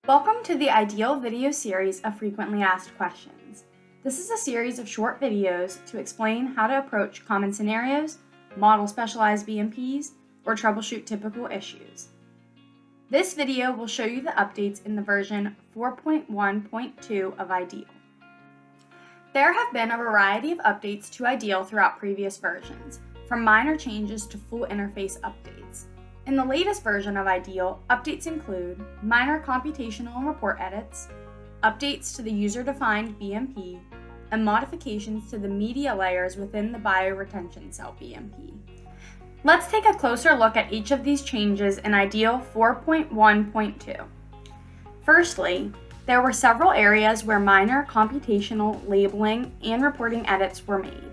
Welcome to the Ideal video series of Frequently Asked Questions. This is a series of short videos to explain how to approach common scenarios, model specialized BMPs, or troubleshoot typical issues. This video will show you the updates in the version 4.1.2 of Ideal. There have been a variety of updates to Ideal throughout previous versions, from minor changes to full interface updates. In the latest version of Ideal, updates include minor computational and report edits, updates to the user-defined BMP, and modifications to the media layers within the bioretention cell BMP. Let's take a closer look at each of these changes in Ideal 4.1.2. Firstly, there were several areas where minor computational labeling and reporting edits were made.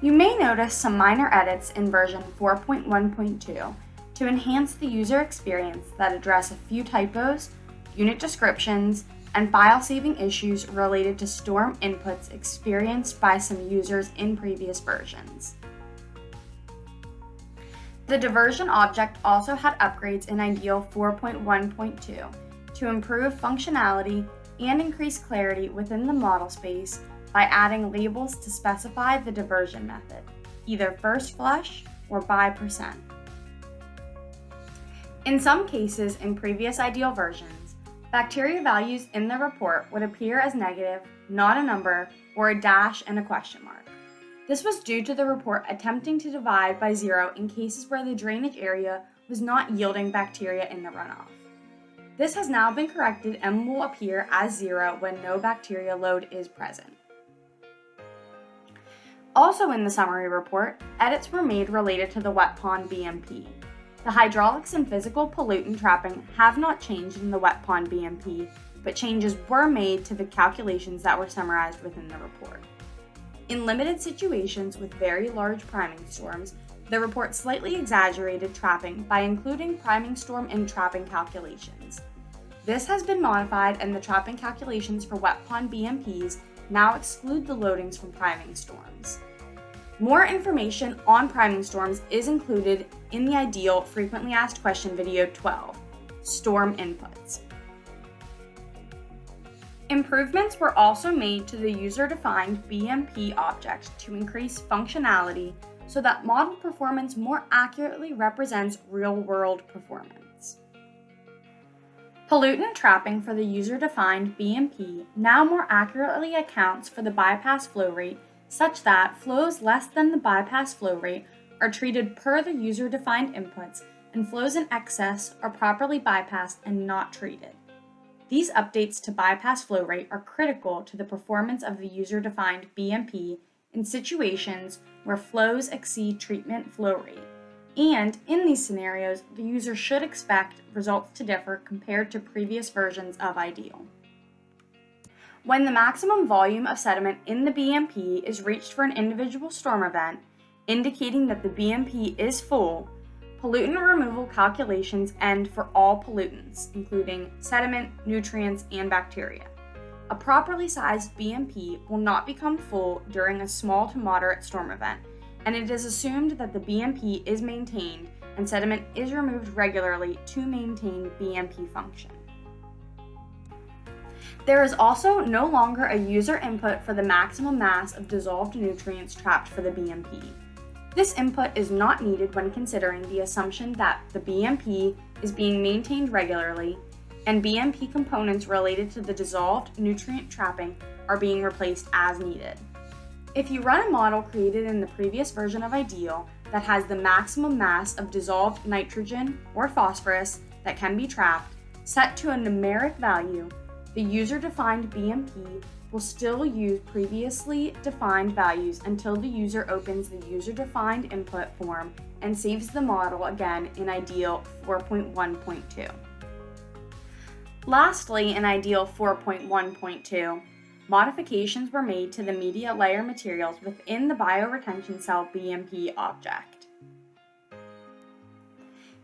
You may notice some minor edits in version 4.1.2 to enhance the user experience that address a few typos, unit descriptions, and file saving issues related to STORM inputs experienced by some users in previous versions. The diversion object also had upgrades in Ideal 4.1.2 to improve functionality and increase clarity within the model space by adding labels to specify the diversion method, either first flush or by %. In some cases in previous Ideal versions, bacteria values in the report would appear as negative, not a number, or a dash and a question mark. This was due to the report attempting to divide by 0 in cases where the drainage area was not yielding bacteria in the runoff. This has now been corrected and will appear as 0 when no bacteria load is present. Also in the summary report, edits were made related to the wet pond BMP. The hydraulics and physical pollutant trapping have not changed in the wet pond BMP, but changes were made to the calculations that were summarized within the report. In limited situations with very large priming storms, the report slightly exaggerated trapping by including priming storm and trapping calculations. This has been modified, and the trapping calculations for wet pond BMPs now exclude the loadings from priming storms. More information on priming storms is included in the Ideal Frequently Asked Question video 12, Storm Inputs. Improvements were also made to the user-defined BMP object to increase functionality so that model performance more accurately represents real-world performance. Pollutant trapping for the user-defined BMP now more accurately accounts for the bypass flow rate, such that flows less than the bypass flow rate are treated per the user-defined inputs, and flows in excess are properly bypassed and not treated. These updates to bypass flow rate are critical to the performance of the user-defined BMP in situations where flows exceed treatment flow rate, and in these scenarios, the user should expect results to differ compared to previous versions of Ideal. When the maximum volume of sediment in the BMP is reached for an individual storm event, indicating that the BMP is full, pollutant removal calculations end for all pollutants, including sediment, nutrients, and bacteria. A properly sized BMP will not become full during a small to moderate storm event, and it is assumed that the BMP is maintained and sediment is removed regularly to maintain BMP function. There is also no longer a user input for the maximum mass of dissolved nutrients trapped for the BMP. This input is not needed when considering the assumption that the BMP is being maintained regularly and BMP components related to the dissolved nutrient trapping are being replaced as needed. If you run a model created in the previous version of Ideal that has the maximum mass of dissolved nitrogen or phosphorus that can be trapped set to a numeric value, the user-defined BMP will still use previously defined values until the user opens the user-defined input form and saves the model again in Ideal 4.1.2. Lastly, in Ideal 4.1.2, modifications were made to the media layer materials within the bioretention cell BMP object.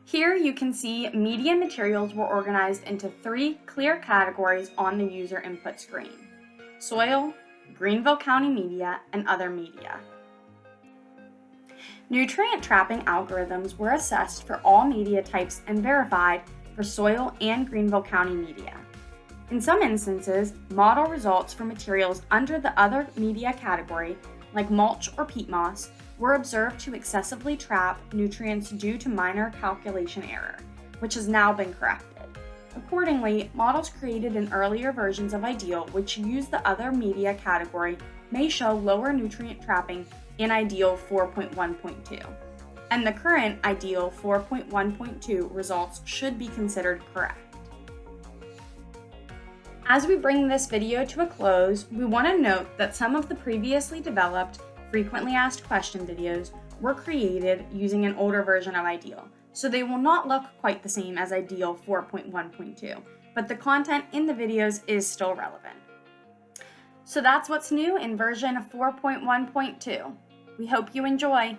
Here you can see media materials were organized into 3 clear categories on the user input screen: soil, Greenville County media, and other media. Nutrient trapping algorithms were assessed for all media types and verified for soil and Greenville County media. In some instances, model results for materials under the other media category, like mulch or peat moss, were observed to excessively trap nutrients due to minor calculation error, which has now been corrected. Accordingly, models created in earlier versions of IDEAL, which use the other media category, may show lower nutrient trapping in IDEAL 4.1.2, and the current IDEAL 4.1.2 results should be considered correct. As we bring this video to a close, we want to note that some of the previously developed frequently asked question videos were created using an older version of IDEAL, so they will not look quite the same as IDEAL 4.1.2, but the content in the videos is still relevant. So that's what's new in version 4.1.2. We hope you enjoy!